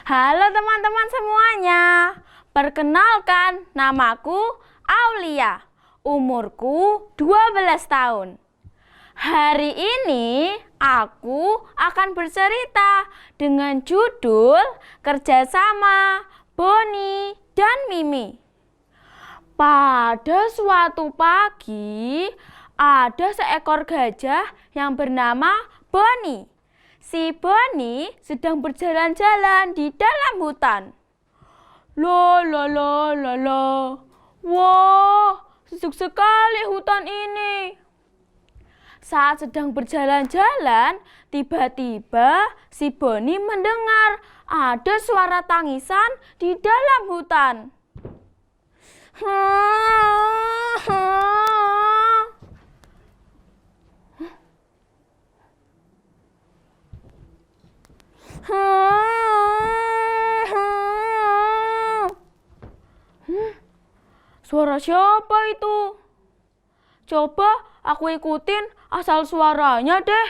Halo teman-teman semuanya. Perkenalkan, namaku Aulia. Umurku 12 tahun. Hari ini aku akan bercerita dengan judul Kerjasama Boni dan Mimi. Pada suatu pagi, ada seekor gajah yang bernama Boni. Si Boni sedang berjalan-jalan di dalam hutan. La la la la la. Wah, sejuk sekali hutan ini. Saat sedang berjalan-jalan, tiba-tiba si Boni mendengar ada suara tangisan di dalam hutan. Suara siapa itu? Coba aku ikutin asal suaranya deh.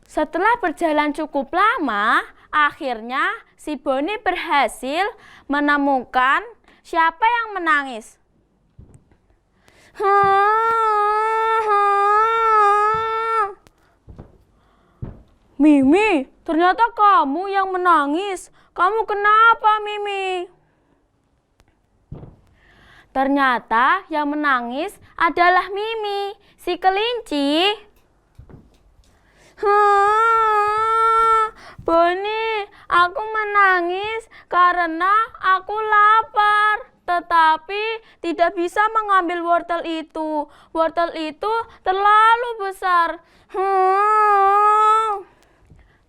Setelah berjalan cukup lama, akhirnya si Boni berhasil menemukan siapa yang menangis. Mimi, ternyata kamu yang menangis. Kamu kenapa, Mimi? Ternyata yang menangis adalah Mimi, si kelinci. Boni, aku menangis karena aku lapar. Tetapi tidak bisa mengambil wortel itu. Wortel itu terlalu besar.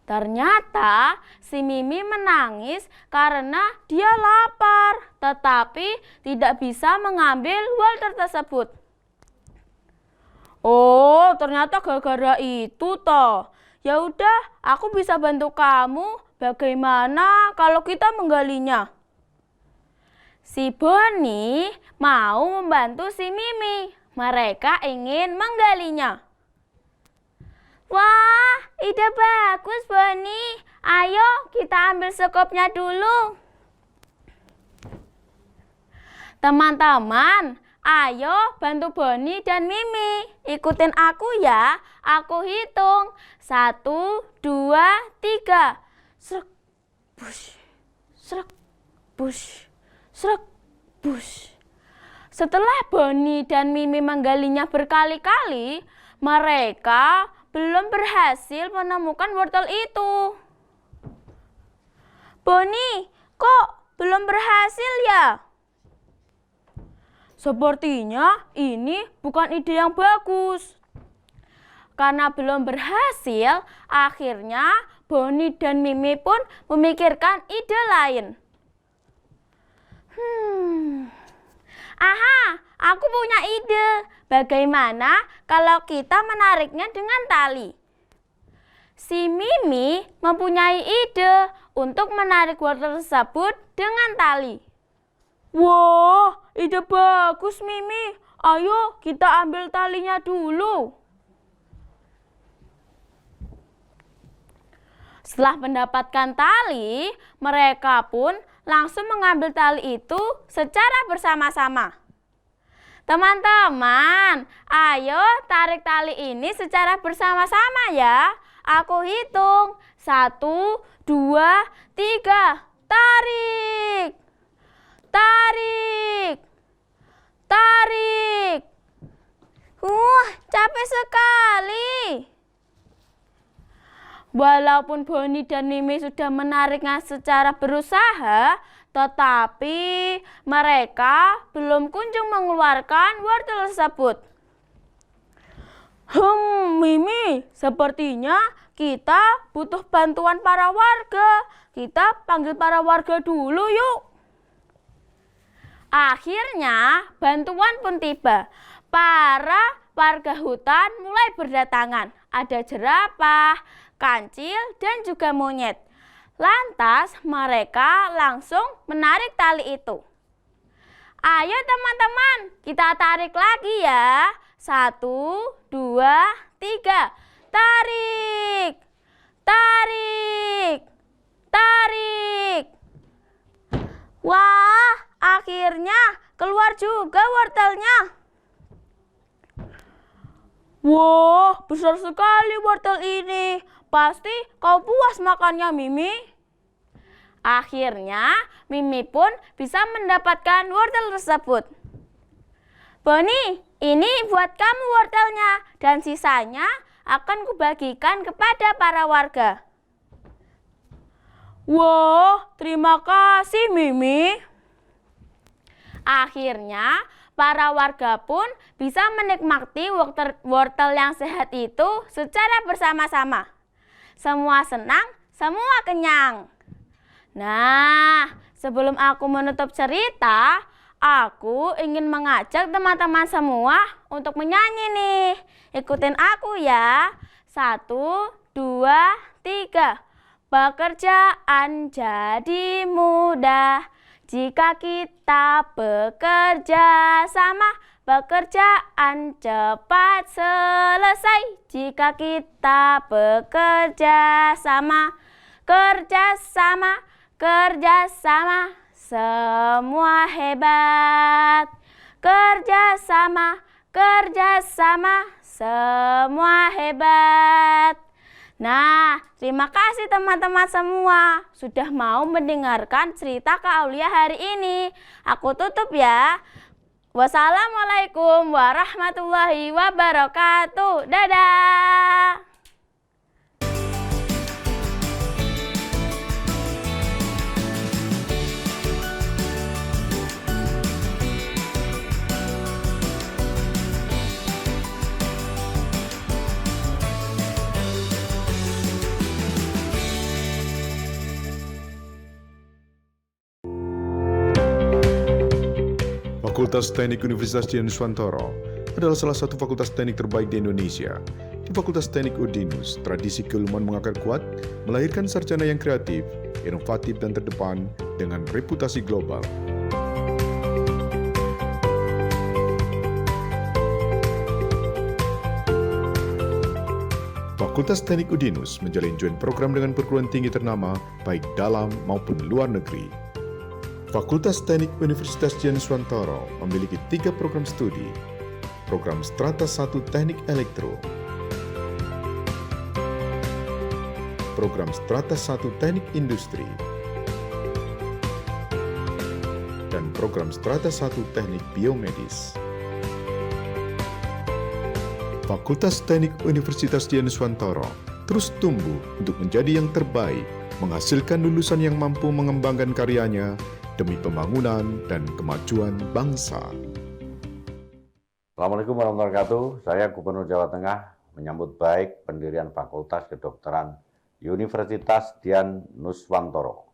Ternyata si Mimi menangis karena dia lapar, tetapi tidak bisa mengambil wortel tersebut. Oh, ternyata gara-gara itu toh. Ya udah, aku bisa bantu kamu. Bagaimana kalau kita menggalinya? Si Boni mau membantu si Mimi. Mereka ingin menggalinya. Wah, ide bagus, Boni. Ayo kita ambil sekopnya dulu. Teman-teman, ayo bantu Boni dan Mimi. Ikutin aku ya. Aku hitung. 1, 2, 3. Srek, bush, srek, bush, srek, bush. Setelah Boni dan Mimi menggalinya berkali-kali, mereka belum berhasil menemukan wortel itu. Boni, kok belum berhasil ya? Sepertinya ini bukan ide yang bagus. Karena belum berhasil, akhirnya Boni dan Mimi pun memikirkan ide lain. Aha, aku punya ide. Bagaimana kalau kita menariknya dengan tali? Si Mimi mempunyai ide untuk menarik wortel tersebut dengan tali. Wah, ide bagus, Mimi. Ayo kita ambil talinya dulu. Setelah mendapatkan tali, mereka pun langsung mengambil tali itu secara bersama-sama. Teman-teman, ayo tarik tali ini secara bersama-sama ya. Aku hitung. 1, 2, 3. Tarik! Tarik! Tarik! Capek sekali. Walaupun Boni dan Mimi sudah menariknya secara berusaha, tetapi mereka belum kunjung mengeluarkan wortel tersebut. Mimi, sepertinya kita butuh bantuan para warga. Kita panggil para warga dulu yuk. Akhirnya bantuan pun tiba. Para warga hutan mulai berdatangan. Ada jerapah, kancil, dan juga monyet. Lantas mereka langsung menarik tali itu. Ayo teman-teman, kita tarik lagi ya. 1, 2, 3. Tarik! Tarik! Tarik! Wah, akhirnya keluar juga wortelnya. Wah, besar sekali wortel ini. Pasti kau puas makannya, Mimi. Akhirnya, Mimi pun bisa mendapatkan wortel tersebut. Boni, ini buat kamu wortelnya, dan sisanya akan kubagikan kepada para warga. Wah, terima kasih, Mimi. Akhirnya, para warga pun bisa menikmati wortel yang sehat itu secara bersama-sama. Semua senang, semua kenyang. Nah, sebelum aku menutup cerita, aku ingin mengajak teman-teman semua untuk menyanyi nih. Ikutin aku ya. 1, 2, 3. Pekerjaan jadi mudah jika kita bekerja sama. Pekerjaan cepat selesai jika kita bekerja sama. Kerja sama, kerja sama, semua hebat. Kerja sama, semua hebat. Nah, terima kasih teman-teman semua sudah mau mendengarkan cerita Kak Aulia hari ini. Aku tutup ya. Wassalamualaikum warahmatullahi wabarakatuh. Dadah. Fakultas Teknik Universitas Dian Nuswantoro adalah salah satu fakultas teknik terbaik di Indonesia. Di Fakultas Teknik UDINUS, tradisi keilmuan mengakar kuat, melahirkan sarjana yang kreatif, inovatif dan terdepan dengan reputasi global. Fakultas Teknik UDINUS menjalin joint program dengan perguruan tinggi ternama baik dalam maupun luar negeri. Fakultas Teknik Universitas Dian Nuswantoro memiliki 3 program studi. Program Strata 1 Teknik Elektro, Program Strata 1 Teknik Industri, dan Program Strata 1 Teknik Biomedis. Fakultas Teknik Universitas Dian Nuswantoro terus tumbuh untuk menjadi yang terbaik, menghasilkan lulusan yang mampu mengembangkan karyanya demi pembangunan dan kemajuan bangsa. Assalamualaikum warahmatullahi wabarakatuh. Saya Gubernur Jawa Tengah menyambut baik pendirian Fakultas Kedokteran Universitas Dian Nuswantoro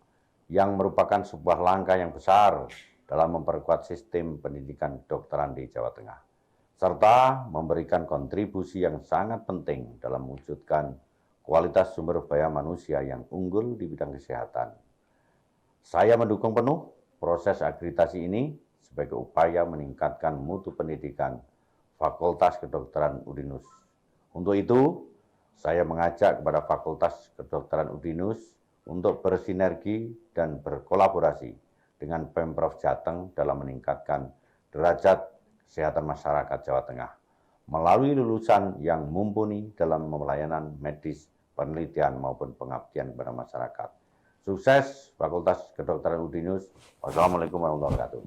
yang merupakan sebuah langkah yang besar dalam memperkuat sistem pendidikan kedokteran di Jawa Tengah, serta memberikan kontribusi yang sangat penting dalam mewujudkan kualitas sumber daya manusia yang unggul di bidang kesehatan. Saya mendukung penuh proses akreditasi ini sebagai upaya meningkatkan mutu pendidikan Fakultas Kedokteran UDINUS. Untuk itu, saya mengajak kepada Fakultas Kedokteran UDINUS untuk bersinergi dan berkolaborasi dengan Pemprov Jateng dalam meningkatkan derajat kesehatan masyarakat Jawa Tengah melalui lulusan yang mumpuni dalam pelayanan medis, penelitian maupun pengabdian kepada masyarakat. Sukses Fakultas Kedokteran UDINUS. Wassalamualaikum warahmatullahi wabarakatuh.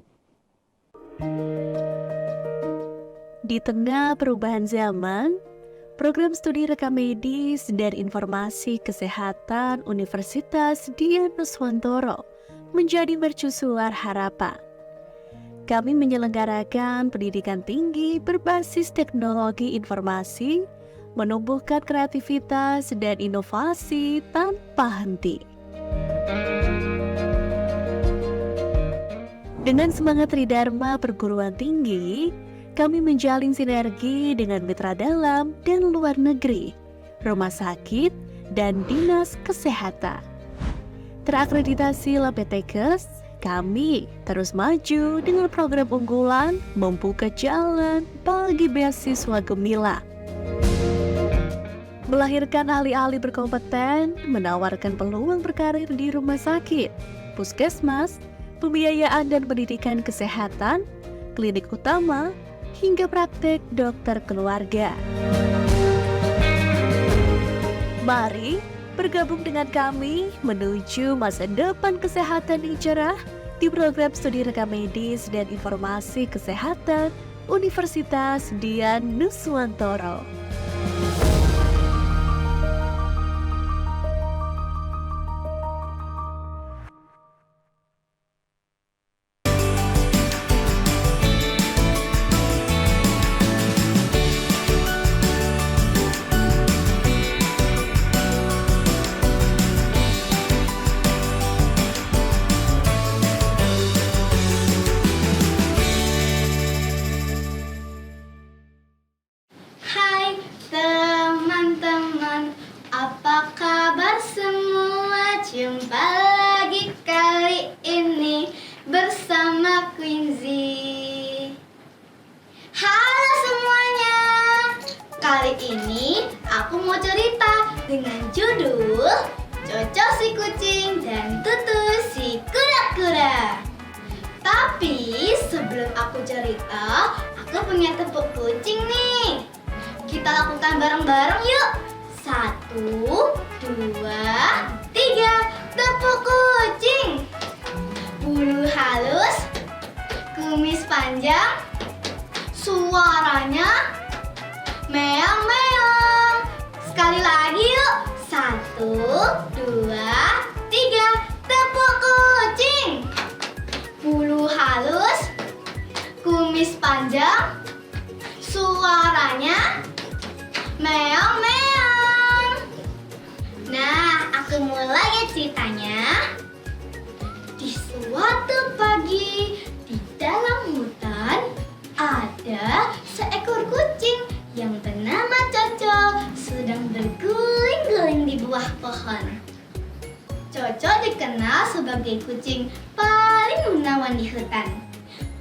Di tengah perubahan zaman, program studi rekam medis dan informasi kesehatan Universitas Dian Nuswantoro menjadi mercusuar harapan. Kami menyelenggarakan pendidikan tinggi berbasis teknologi informasi, menumbuhkan kreativitas dan inovasi tanpa henti. Dengan semangat Tridharma perguruan tinggi, kami menjalin sinergi dengan mitra dalam dan luar negeri, rumah sakit, dan dinas kesehatan. Terakreditasi Labetekes, kami terus maju dengan program unggulan membuka jalan bagi beasiswa gemilang. melahirkan ahli-ahli berkompeten, menawarkan peluang berkarir di rumah sakit, puskesmas, pembiayaan dan pendidikan kesehatan, klinik utama, hingga praktek dokter keluarga. Mari bergabung dengan kami menuju masa depan kesehatan yang cerah di program studi rekam medis dan informasi kesehatan Universitas Dian Nuswantoro. Hai teman-teman, apa kabar semua? Jumpa lagi kali ini bersama Quincy. Halo semuanya, kali ini aku mau cerita dengan judul Coco si kucing dan Tutu si kura-kura. Tapi sebelum aku cerita, aku punya tepuk kucing nih. Kita lakukan bareng-bareng yuk. 1, 2, 3. Tepuk kucing. Bulu halus, kumis panjang, suaranya meong-meong. Sekali lagi yuk. 1, 2, 3. Tepuk kucing. Bulu halus, kumis panjang, suaranya meong-meong. Nah, aku mulai ya ceritanya. Di suatu pagi, di dalam hutan, ada seekor kucing yang bernama Coco sedang berguling-guling di buah pohon. Coco dikenal sebagai kucing paling menawan di hutan.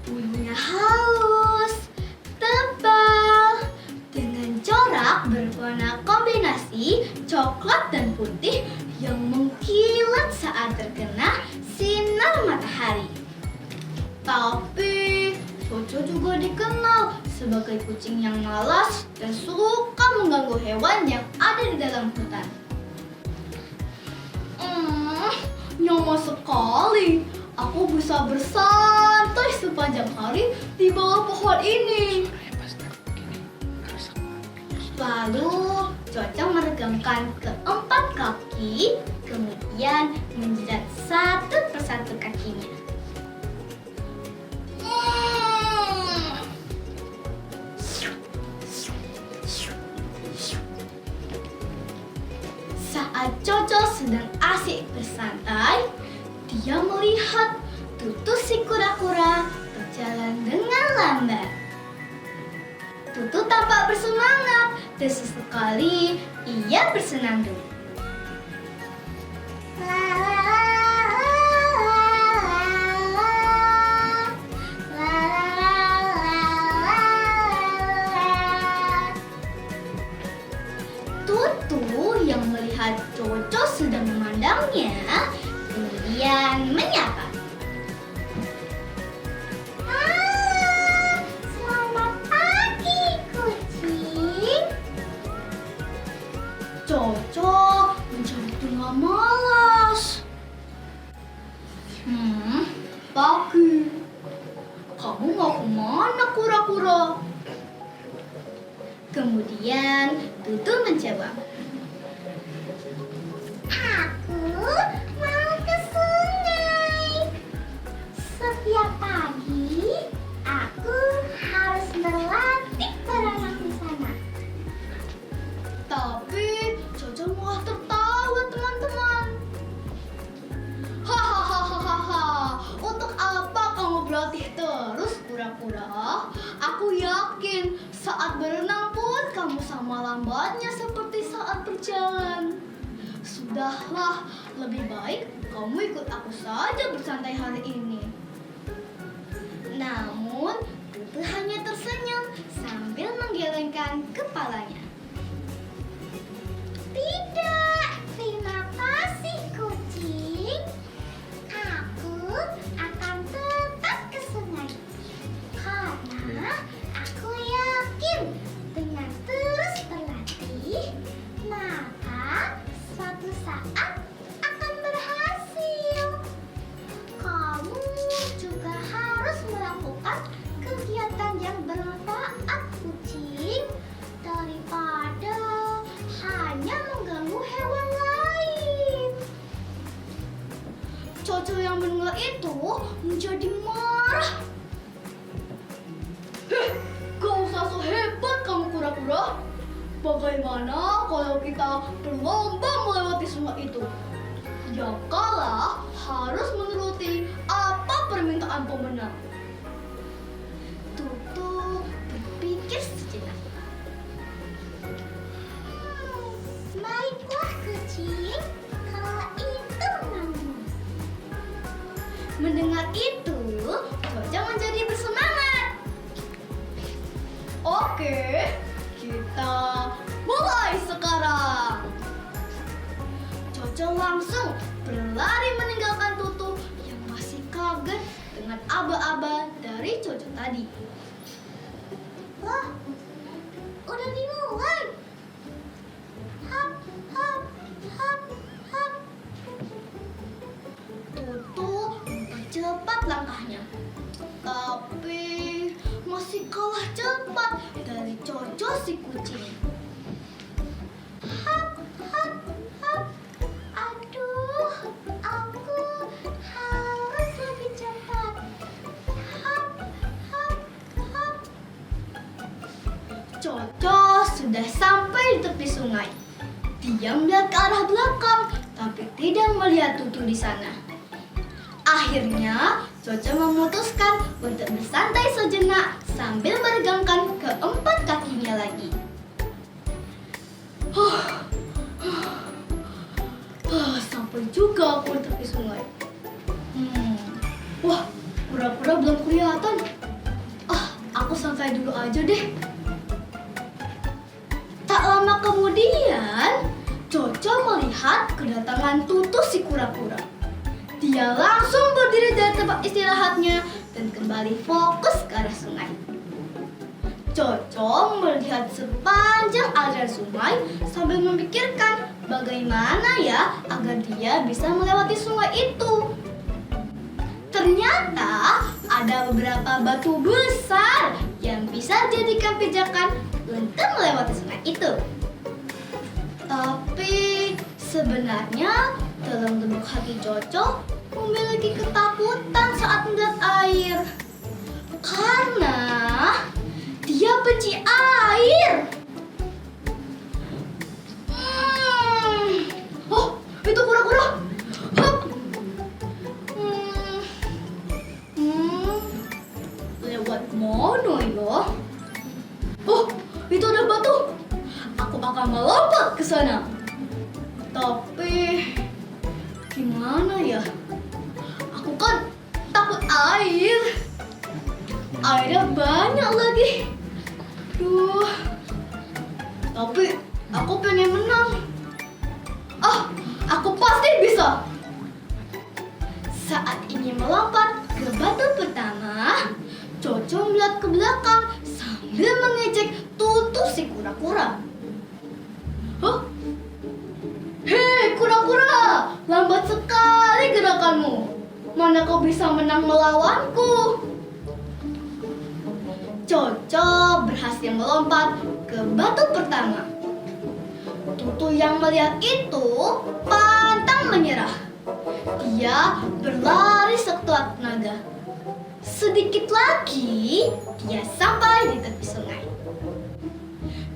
Bulunya halus, tebal, dengan corak berwarna kombinasi coklat dan putih yang mengkilat saat terkena sinar matahari. Tapi Coco juga dikenal sebagai kucing yang malas dan suka mengganggu hewan yang ada di dalam hutan. Nyaman sekali. Aku bisa bersantai sepanjang hari di bawah pohon ini. Lalu Coco meregangkan keempat kaki, kemudian menjilat satu persatu kakinya. Saat Coco sedang asik bersantai, dia melihat Tutu si kura-kura berjalan dengan lambat. Tutu tampak bersemangat dan sesekali ia bersenandung. Tutu yang melihat Coco sedang memandangnya, kemudian menyapa. Selamat pagi, kucing. Coco menjawab dengan malas. Pagi. Kamu mau kemana, kura-kura? Kemudian Tutu menjawab. Aku mau ke sungai. Setiap pagi aku harus berlatih berenang di sana. Tapi Coco malah tertawa, teman-teman. Hahaha. Untuk apa kamu berlatih terus, kura-kura? Aku yakin saat berenang pun kamu sama lambatnya seperti saat berjalan. Sudahlah, lebih baik kamu ikut aku saja bersantai hari ini. Namun, Tutu hanya tersenyum sambil menggelengkan kepalanya. sungai itu menjadi marah. Gak usah so hebat kamu kura-kura. Bagaimana kalau kita berlomba melewati sungai itu? Yang kalah harus menuruti apa permintaan pemenang. Tutu berpikir sejenak. Baiklah kucing, kalau itu menangmu. Mendengar itu, Coco menjadi bersemangat. Oke, kita mulai sekarang. Coco langsung berlari meninggalkan Tutu yang masih kaget dengan aba-aba dari Coco tadi. Wah, udah dimulai. Hap, hap, hap, hap. Tutu mempercepat langkahnya, tapi masih kalah cepat dari Coco si kucing. Hap, hap, hap. Aduh, aku harus lebih cepat. Hap, hap, hap. Coco sudah sampai di tepi sungai. Dia melihat ke arah belakang, tapi tidak melihat Tutu di sana. Akhirnya, Coco memutuskan untuk bersantai sejenak sambil meregangkan keempat kakinya lagi. Sampai juga aku di tepi sungai. Wah, pura-pura belum kelihatan. Aku santai dulu aja deh. Tak lama kemudian, Coco melihat kedatangan Tutu si kura-kura. Dia langsung berdiri dari tempat istirahatnya dan kembali fokus ke arah sungai. Coco melihat sepanjang aliran sungai sambil memikirkan bagaimana ya agar dia bisa melewati sungai itu. Ternyata ada beberapa batu besar yang bisa dijadikan pijakan untuk melewati sungai itu. Tapi sebenarnya dalam lubuk hati Coco memiliki ketakutan saat melihat air. Karena dia benci air. Oh, itu kura-kura. Hup. Lewat mana ya? Oh, itu ada batu. Aku akan melompat ke sana. Tapi gimana ya? Aku kan takut air. Airnya banyak lagi. Duh. Tapi aku pengen menang. Aku pasti bisa. Saat ingin melompat ke batu pertama, Coco melihat ke belakang sambil mengejek Tutu si kura-kura. Hei kura-kura, lambat sekali gerakanmu. Mana kau bisa menang melawanku? Coco berhasil melompat ke batu pertama. Tutu yang melihat itu pantang menyerah. Dia berlari sekuat tenaga. Sedikit lagi, dia sampai di tepi sungai.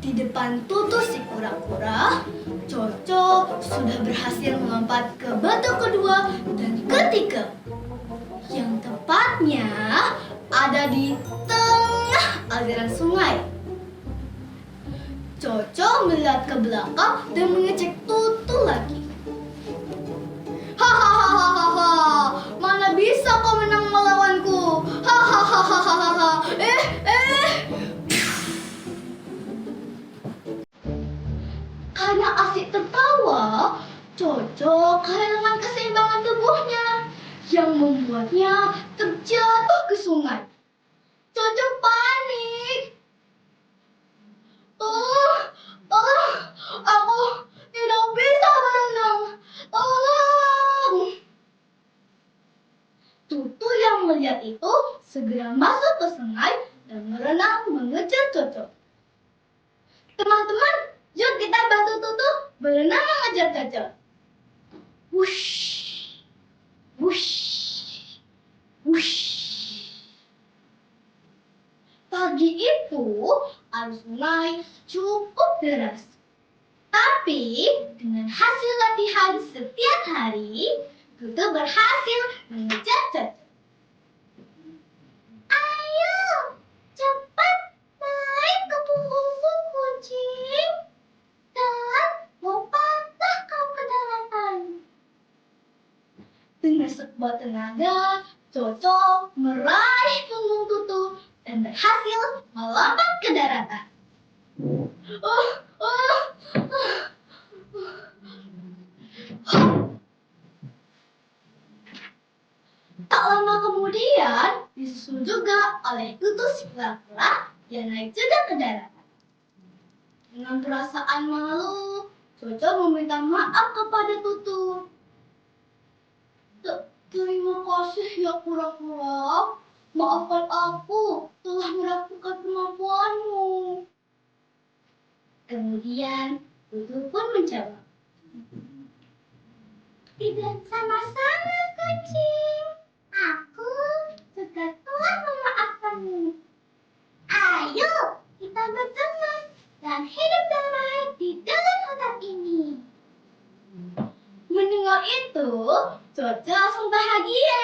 Di depan Tutu si kura-kura, Coco sudah berhasil melompat ke batu kedua dan ketiga. Yang tepatnya ada di tengah aliran sungai. Coco melihat ke belakang dan mengecek Tutu lagi. Hahaha, mana bisa kau menang melawanku? Hahaha, Karena asik tertawa, Coco kehilangan keseimbangan tubuhnya yang membuatnya terjatuh ke sungai. Coco panik. Aku tidak bisa berenang. Tolong. Tutu yang melihat itu segera masuk ke sungai dan berenang mengejar Coco. Teman-teman, yuk kita bantu Tutu berenang mengejar Coco. Wush, wush. itu arus sungai cukup deras. Tapi dengan hasil latihan setiap hari, Tutu berhasil mengejar Coco. Ayo, cepat naik ke punggungku kucing. Dan lompatlah kau ke daratan. Dengan sekuat tenaga, Coco meraih punggung Tutu dan berhasil melompat ke daratan. Tak lama kemudian, disusul juga oleh Tutu si kura-kura yang naik juga ke daratan. Dengan perasaan malu, Coco meminta maaf kepada Tutu. Terima kasih ya kura-kura. Maafkan aku telah meragukan kemampuanmu. Kemudian Tutu pun menjawab, tidak sama-sama kucing. Aku juga telah memaafkanmu. Ayo kita berteman dan hidup damai di dalam hutan ini. Mendengar itu, Coco langsung bahagia.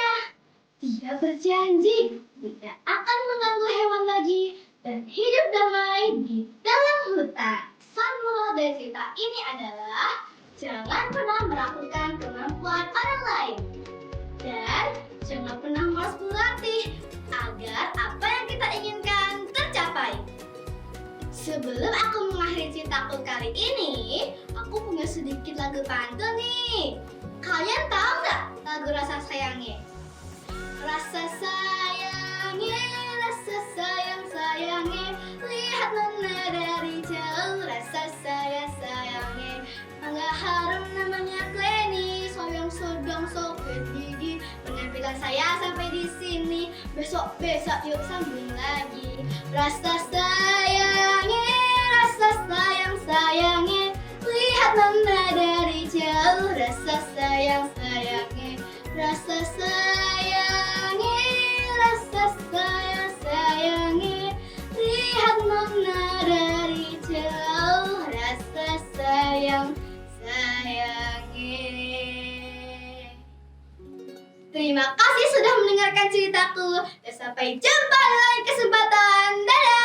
Dia berjanji tidak akan mengganggu hewan lagi dan hidup damai di dalam hutan. Pesan moral dari cerita ini adalah jangan pernah meragukan kemampuan orang lain dan jangan pernah malas berlatih agar apa yang kita inginkan tercapai. Sebelum aku mengakhiri ceritaku kali ini, aku punya sedikit lagu pantun nih. Kalian tahu nggak lagu Rasa Sayangnya? Rasa sayangnya, rasa sayangnya, lihat nona dari jauh. Rasa sayangnya, mangga harum namanya Glenny, soyong sodong sopet gigi. Penampilan saya sampai di sini, besok yuk sambung lagi. Rasa sayangnya, lihat nona dari jauh. Rasa sayangnya, rasa sayangnya, lihat nona dari jauh. Rasa sayangnya. Terima kasih sudah mendengarkan ceritaku dan sampai jumpa di lain kesempatan. Dadah!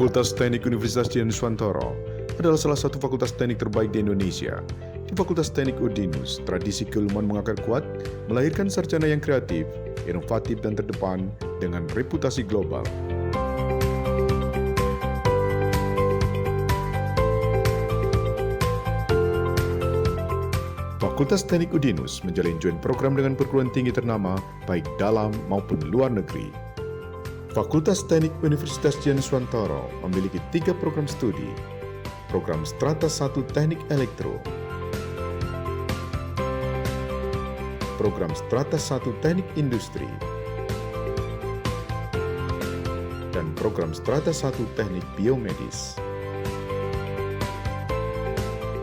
Fakultas Teknik Universitas Dian Nuswantoro adalah salah satu fakultas teknik terbaik di Indonesia. Di Fakultas Teknik UDINUS, tradisi keilmuan mengakar kuat, melahirkan sarjana yang kreatif, inovatif dan terdepan dengan reputasi global. Fakultas Teknik UDINUS menjalin joint program dengan perguruan tinggi ternama baik dalam maupun luar negeri. Fakultas Teknik Universitas Dian Nuswantoro memiliki 3 program studi. Program Strata 1 Teknik Elektro, Program Strata 1 Teknik Industri, dan Program Strata 1 Teknik Biomedis.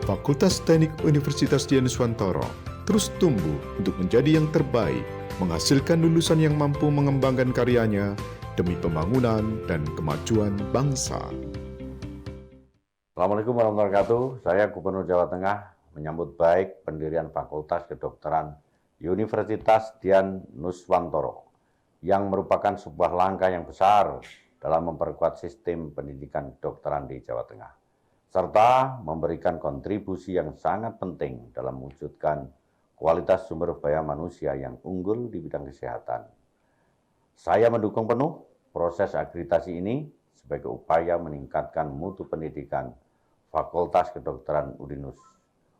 Fakultas Teknik Universitas Dian Nuswantoro terus tumbuh untuk menjadi yang terbaik, menghasilkan lulusan yang mampu mengembangkan karyanya demi pembangunan dan kemajuan bangsa. Assalamualaikum warahmatullahi wabarakatuh. Saya Gubernur Jawa Tengah menyambut baik pendirian Fakultas Kedokteran Universitas Dian Nuswantoro yang merupakan sebuah langkah yang besar dalam memperkuat sistem pendidikan kedokteran di Jawa Tengah, serta memberikan kontribusi yang sangat penting dalam mewujudkan kualitas sumber daya manusia yang unggul di bidang kesehatan. Saya mendukung penuh proses akreditasi ini sebagai upaya meningkatkan mutu pendidikan Fakultas Kedokteran UDINUS.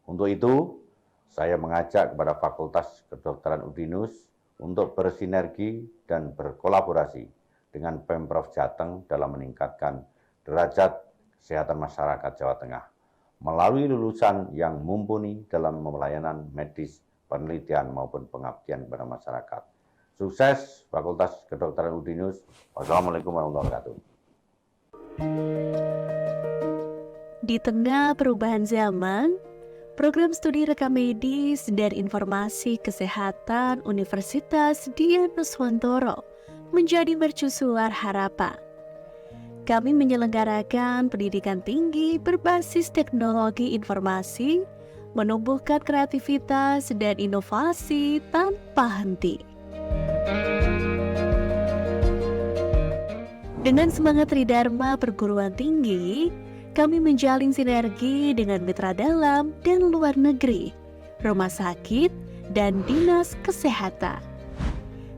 Untuk itu, saya mengajak kepada Fakultas Kedokteran UDINUS untuk bersinergi dan berkolaborasi dengan Pemprov Jateng dalam meningkatkan derajat kesehatan masyarakat Jawa Tengah melalui lulusan yang mumpuni dalam pelayanan medis, penelitian maupun pengabdian kepada masyarakat. Sukses Fakultas Kedokteran Udinus. Wassalamualaikum warahmatullahi wabarakatuh. Di tengah perubahan zaman, program studi rekam medis dan informasi kesehatan Universitas Dian Nuswantoro menjadi mercusuar harapan. Kami menyelenggarakan pendidikan tinggi berbasis teknologi informasi, menumbuhkan kreativitas dan inovasi tanpa henti. Dengan semangat Tridharma Perguruan Tinggi, kami menjalin sinergi dengan mitra dalam dan luar negeri, rumah sakit, dan dinas kesehatan.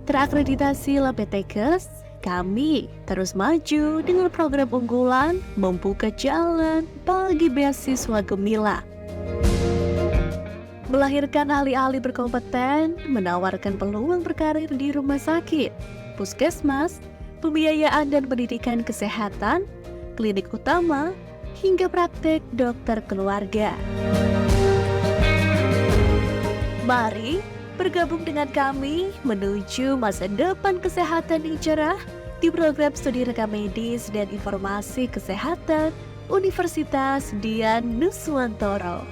Terakreditasi Labetekes, kami terus maju dengan program unggulan membuka jalan bagi beasiswa gemilang. Melahirkan ahli-ahli berkompeten, menawarkan peluang berkarir di rumah sakit, puskesmas, pembiayaan dan pendidikan kesehatan, klinik utama, hingga praktek dokter keluarga. Mari bergabung dengan kami menuju masa depan kesehatan yang cerah di program studi rekam medis dan informasi kesehatan Universitas Dian Nuswantoro.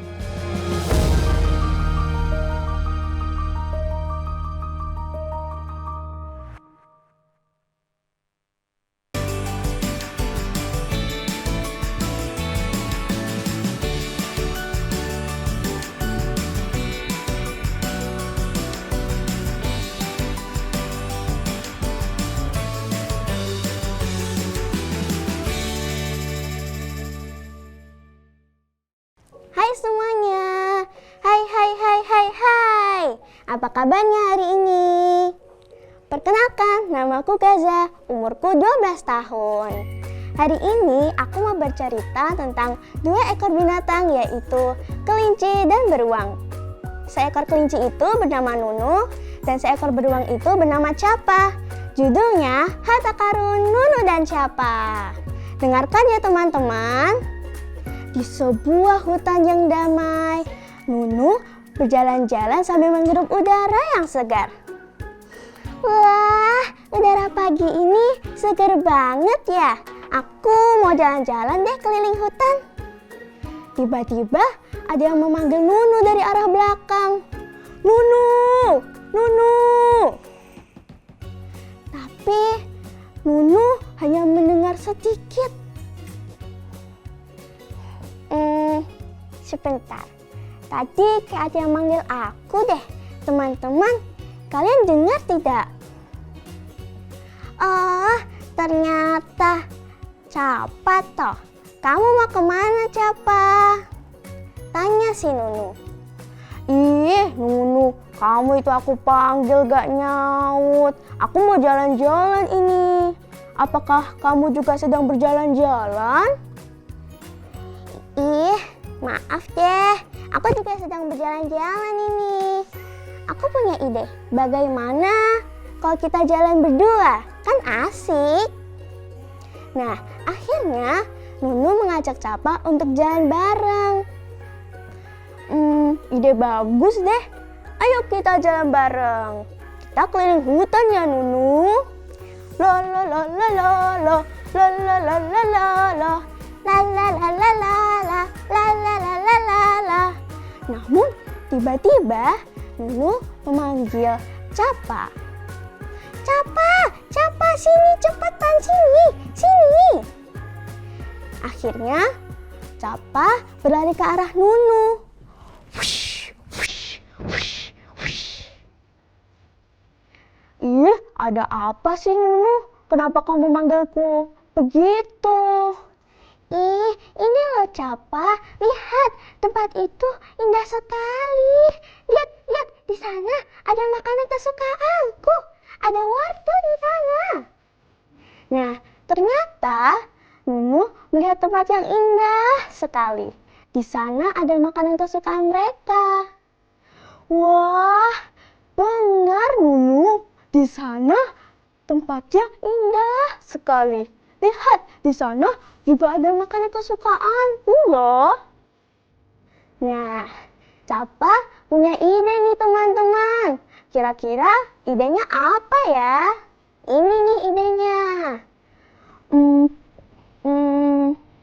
Hai semuanya, hai. Apa kabarnya hari ini? Perkenalkan, namaku Gaza, umurku 12 tahun. Hari ini aku mau bercerita tentang 2 ekor binatang, yaitu kelinci dan beruang. Seekor kelinci itu bernama Nunu, dan seekor beruang itu bernama Capa. Judulnya Harta Karun Nunu dan Capa. Dengarkan ya teman-teman. Di sebuah hutan yang damai, Nunu berjalan-jalan sambil menghirup udara yang segar. Wah, udara pagi ini segar banget ya. Aku mau jalan-jalan deh keliling hutan. Tiba-tiba ada yang memanggil Nunu dari arah belakang. Nunu, Nunu. Tapi Nunu hanya mendengar sedikit. Sebentar, tadi kayak ada yang manggil aku deh. Teman-teman, kalian dengar tidak? Oh, ternyata Capa toh. Kamu mau kemana, Capa? Tanya si Nunu. Ih, Nunu, kamu itu aku panggil gak nyaut. Aku mau jalan-jalan ini. Apakah kamu juga sedang berjalan-jalan? Ih, maaf deh, aku juga sedang berjalan-jalan ini. Aku punya ide, bagaimana kalau kita jalan berdua? Kan asik. Nah, akhirnya Nunu mengajak Capa untuk jalan bareng. Ide bagus deh. Ayo kita jalan bareng. Kita keliling hutan ya Nunu. Lo lo lo lo lo lo lo lo lo lo lo lo. La la la la la la la la la la la la. Namun tiba-tiba Nunu memanggil Capa. Capa, Capa sini cepetan sini, sini. Akhirnya Capa berlari ke arah Nunu. Wush, wush, wush, wush. Ih, ada apa sih Nunu? Kenapa kamu manggilku begitu? Ih, ini loh Capa, lihat tempat itu indah sekali. Lihat, lihat di sana ada makanan kesukaanku, ada wortel di sana. Nah, ternyata Nunu melihat tempat yang indah sekali. Di sana ada makanan kesukaan mereka. Wah, benar Nunu, di sana tempatnya indah sekali. Lihat, di sana juga ada makanan kesukaanku loh. Nah, Capa punya ide nih teman-teman. Kira-kira idenya apa ya? Ini nih idenya.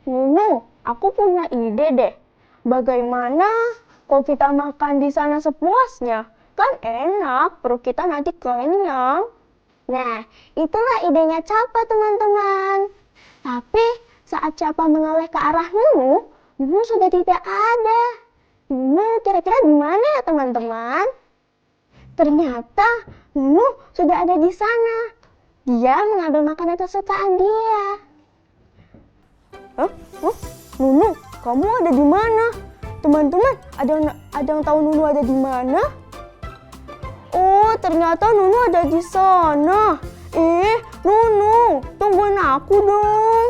Nunu, aku punya ide deh. Bagaimana kalau kita makan di sana sepuasnya? Kan enak, perut kita nanti kenyang. Nah, itulah idenya Capa teman-teman. Tapi saat Capa menoleh ke arah Nunu, Nunu sudah tidak ada. Nunu kira-kira di mana ya teman-teman? Ternyata Nunu sudah ada di sana. Dia mengambil makanan kesukaan dia. Nunu, kamu ada di mana? Teman-teman, ada yang tahu Nunu ada di mana? Oh, ternyata Nunu ada di sana. Nunu, tungguin aku dong.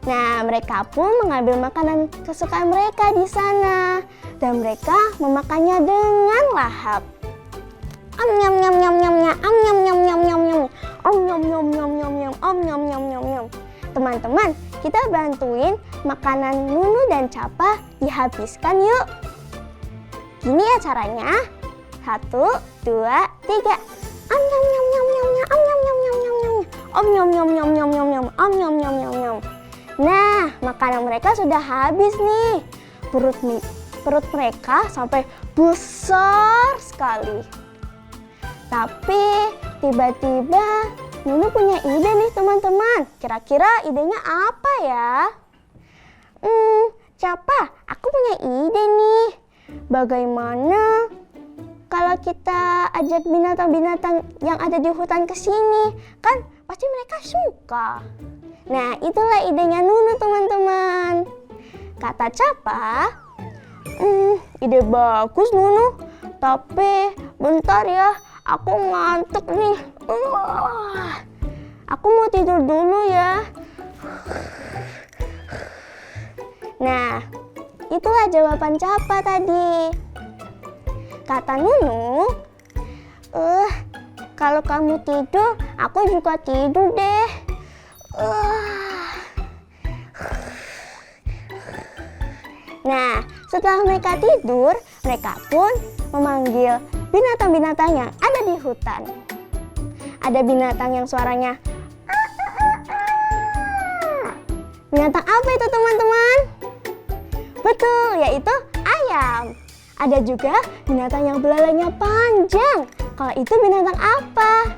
Nah, mereka pun mengambil makanan kesukaan mereka di sana. Dan mereka memakannya dengan lahap. Nyam nyam nyam nyam nyam nyam nyam nyam nyam nyam nyam nyam nyam nyam nyam nyam nyam nyam nyam. Teman-teman, kita bantuin makanan Nunu dan Capa dihabiskan yuk. Gini ya caranya. 1, 2, 3. Nyam nyam nyam nyam nyam nyam nyam nyam nyam nyam nyam. Nyam nyam nyam nyam nyam nyam nyam nyam nyam nyam. Nah, makanan mereka sudah habis nih. Perut mereka sampai besar sekali. Tapi tiba-tiba Nunu punya ide nih teman-teman. Kira-kira idenya apa ya? Capa, aku punya ide nih. Bagaimana kalau kita ajak binatang-binatang yang ada di hutan ke sini? Kan pasti mereka suka. Nah, itulah idenya Nunu teman-teman. Kata Capa, ide bagus Nunu. Tapi bentar ya, aku ngantuk nih. Aku mau tidur dulu ya. Nah, itulah jawaban Capa tadi. Kata Nunu, kalau kamu tidur, aku juga tidur deh. Nah, setelah mereka tidur, mereka pun memanggil binatang-binatang yang ada di hutan. Ada binatang yang suaranya binatang apa itu teman-teman? Betul, yaitu ayam. Ada juga binatang yang belalainya panjang. Kalau itu binatang apa?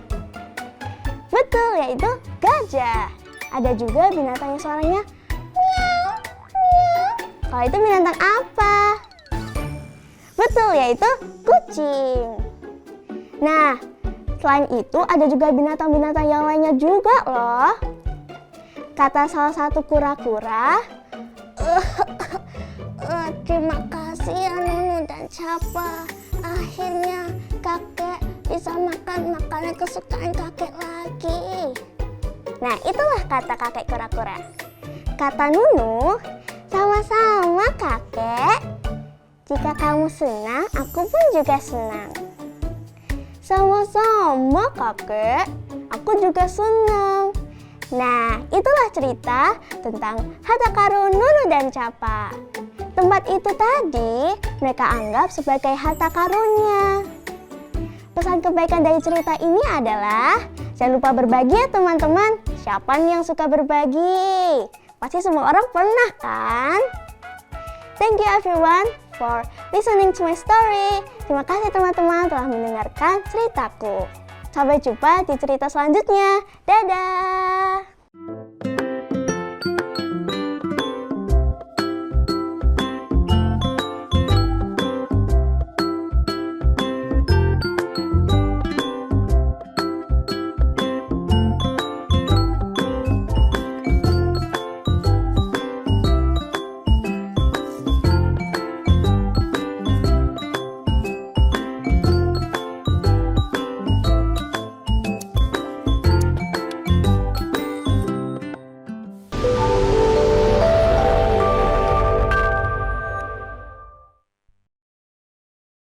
Betul, yaitu gajah. Ada juga binatang yang suaranya miau, miau. Kalau itu binatang apa? Betul, yaitu kucing. Nah, selain itu ada juga binatang-binatang yang lainnya juga loh. Kata salah satu kura-kura, terima kasih ya Nunu dan Capa. Akhirnya kakek bisa makan makanan kesukaan kakek lagi. Nah, itulah kata kakek kura-kura. Kata Nunu, sama-sama kakek. Jika kamu senang, aku pun juga senang. Sama-sama kakek, aku juga senang. Nah, itulah cerita tentang harta karun Nunu dan Capa. Tempat itu tadi mereka anggap sebagai harta karunnya. Pesan kebaikan dari cerita ini adalah jangan lupa berbagi ya teman-teman. Siapa nih yang suka berbagi? Pasti semua orang pernah kan? Thank you everyone for listening to my story. Terima kasih teman-teman telah mendengarkan ceritaku. Sampai jumpa di cerita selanjutnya. Dadah!